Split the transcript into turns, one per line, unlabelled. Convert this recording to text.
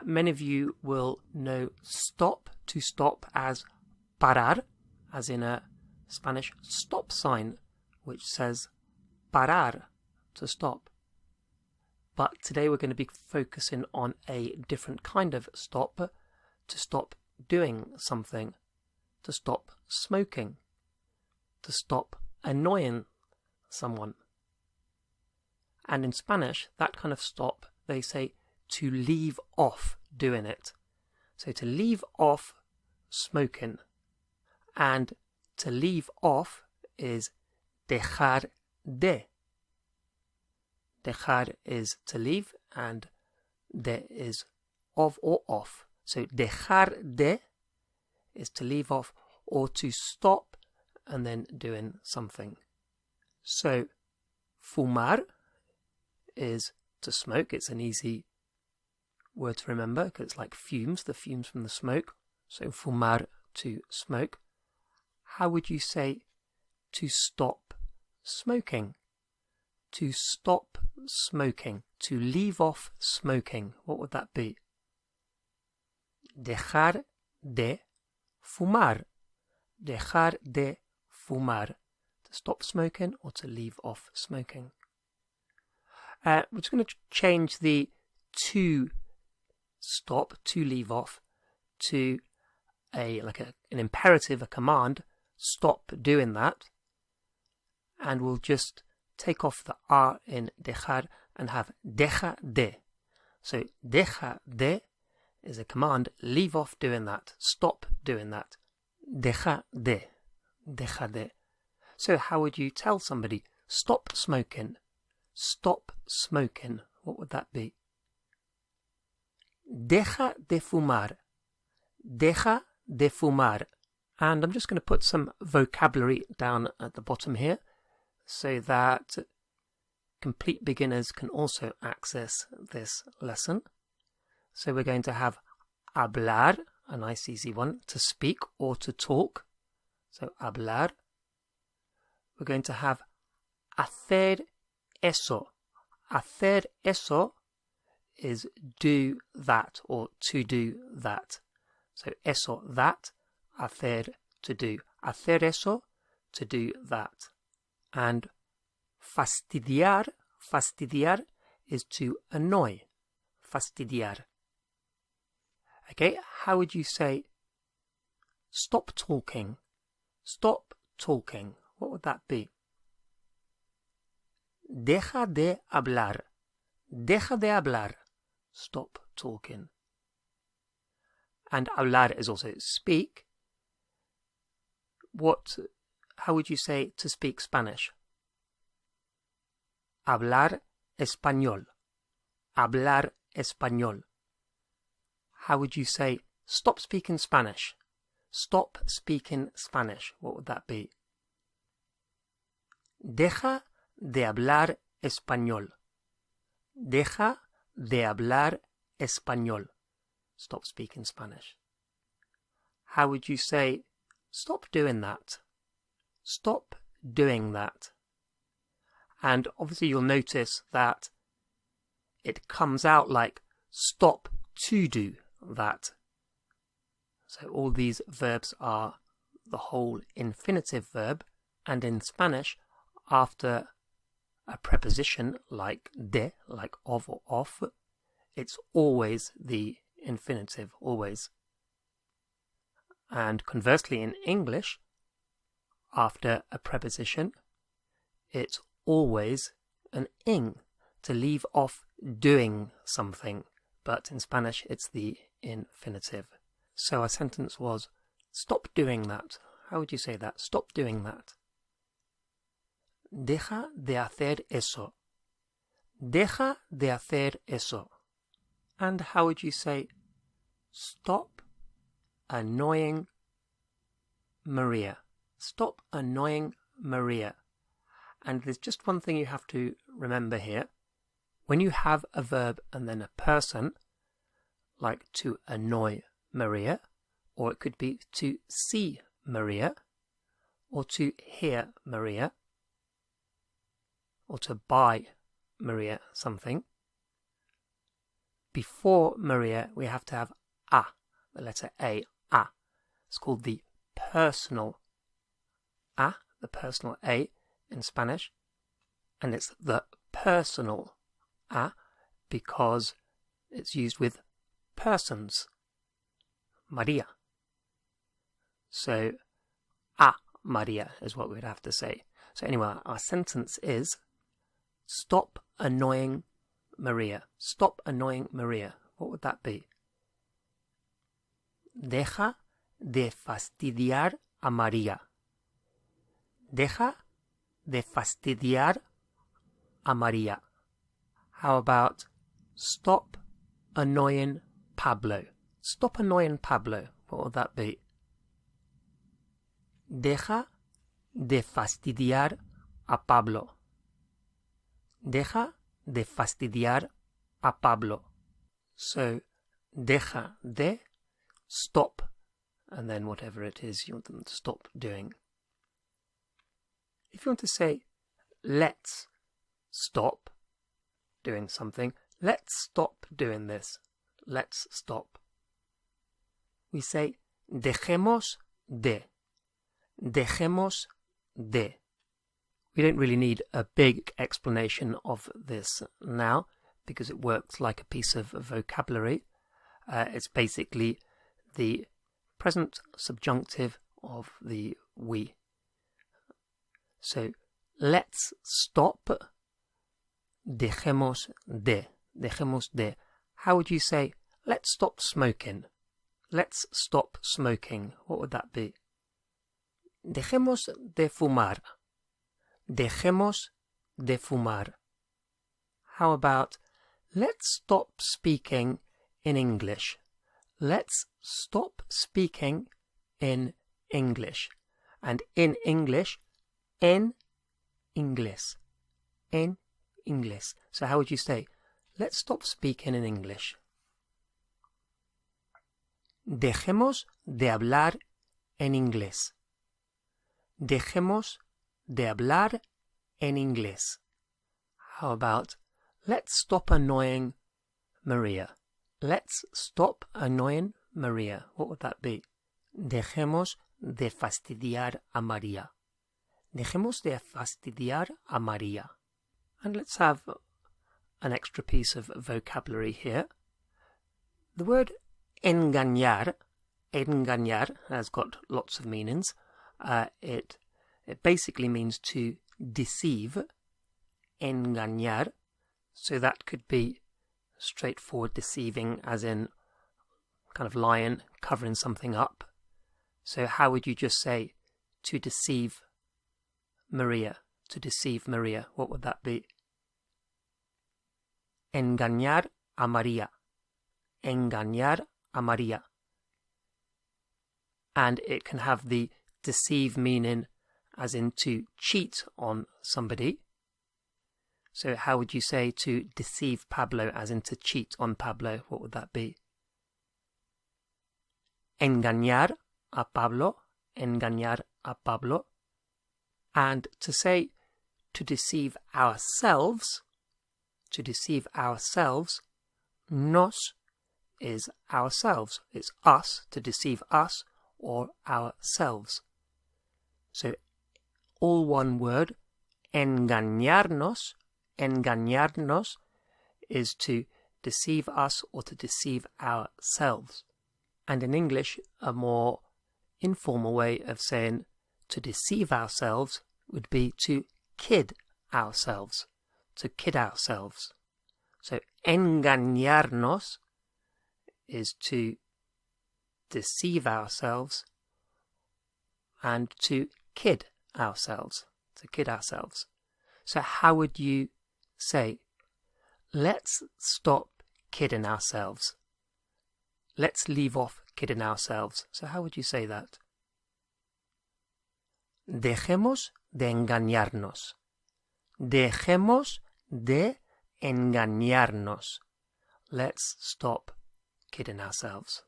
Many of you will know stop, to stop, as parar, as in a Spanish stop sign, which says parar, to stop. But today we're going to be focusing on a different kind of stop, to stop doing something, to stop smoking, to stop annoying someone. And in Spanish, that kind of stop, they say to leave off doing it. So to leave off smoking. And to leave off is dejar de. Dejar is to leave, and de is of or off. So dejar de is to leave off or to stop and then doing something. So fumar is to smoke. It's an easy word to remember because it's like fumes, the fumes from the smoke. So fumar, to smoke. How would you say to stop smoking? To stop smoking, to leave off smoking, what would that be? Dejar de fumar. Dejar de fumar. To stop smoking or to leave off smoking. We're just going to change the to stop, to leave off, to an imperative, a command. Stop doing that. And we'll just take off the R in dejar and have deja de. So deja de is a command, leave off doing that, stop doing that. Deja de. Deja de. So how would you tell somebody, stop smoking? Stop smoking. What would that be? Deja de fumar. Deja de fumar. And I'm just going to put some vocabulary down at the bottom here so that complete beginners can also access this lesson. So we're going to have hablar, a nice easy one, to speak or to talk. So hablar. We're going to have hacer eso. Hacer eso is do that or to do that. So eso, that. Hacer, to do. Hacer eso, to do that. And fastidiar, fastidiar is to annoy. Fastidiar. Okay, how would you say stop talking? Stop talking. What would that be? Deja de hablar. Deja de hablar. Stop talking. And hablar is also speak. How would you say to speak Spanish? Hablar español. Hablar español. How would you say stop speaking Spanish? Stop speaking Spanish. What would that be? Deja de hablar español. Deja de hablar español. Stop speaking Spanish. How would you say stop doing that? Stop doing that. And obviously you'll notice that it comes out like stop to do that. So all these verbs are the whole infinitive verb, and in Spanish, after a preposition like de, like of or off, it's always the infinitive, always. And conversely in English, after a preposition, it's always an ing, to leave off doing something. But in Spanish, it's the infinitive. So our sentence was, stop doing that. How would you say that? Stop doing that. Deja de hacer eso. Deja de hacer eso. And how would you say, stop annoying Maria? Stop annoying Maria. And there's just one thing you have to remember here. When you have a verb and then a person, like to annoy Maria, or it could be to see Maria, or to hear Maria, or to buy Maria something, before Maria, we have to have a, the letter A, a. It's called the personal a, the personal A in Spanish. And it's the personal a because it's used with persons. Maria. So, a Maria is what we'd have to say. So anyway, our sentence is, stop annoying Maria. Stop annoying Maria. What would that be? Deja de fastidiar a María. Deja de fastidiar a María. How about stop annoying Pablo? Stop annoying Pablo. What would that be? Deja de fastidiar a Pablo. Deja de fastidiar a Pablo. So, deja de, stop, and then whatever it is you want them to stop doing. If you want to say, let's stop doing something, let's stop doing this, let's stop. We say, dejemos de. Dejemos de. We don't really need a big explanation of this now because it works like a piece of vocabulary. It's basically the present subjunctive of the we. So, let's stop. Dejemos de. Dejemos de. How would you say, let's stop smoking? Let's stop smoking. What would that be? Dejemos de fumar. Dejemos de fumar. How about, let's stop speaking in English. Let's stop speaking in English. And in English, en inglés. En inglés. So how would you say, let's stop speaking in English? Dejemos de hablar en inglés. Dejemos de hablar en inglés. How about, let's stop annoying Maria. Let's stop annoying Maria. What would that be? Dejemos de fastidiar a María. Dejemos de fastidiar a María. And let's have an extra piece of vocabulary here. The word engañar, engañar has got lots of meanings. It basically means to deceive, engañar. So that could be straightforward deceiving, as in kind of lying, covering something up. So how would you just say to deceive Maria? To deceive Maria, what would that be? Engañar a María. Engañar a María. And it can have the deceive meaning as in to cheat on somebody. So how would you say to deceive Pablo as in to cheat on Pablo? What would that be? Engañar a Pablo. Engañar a Pablo. And to say to deceive ourselves, to deceive ourselves, nos is ourselves. It's us, to deceive us or ourselves. So all one word, engañarnos. Engañarnos is to deceive us or to deceive ourselves. And in English, a more informal way of saying to deceive ourselves would be to kid ourselves. To kid ourselves. So engañarnos is to deceive ourselves and to kid ourselves. To kid ourselves. So how would you say, let's stop kidding ourselves? Let's leave off kidding ourselves. So how would you say that? Dejemos de engañarnos. Dejemos de engañarnos. Let's stop kidding ourselves.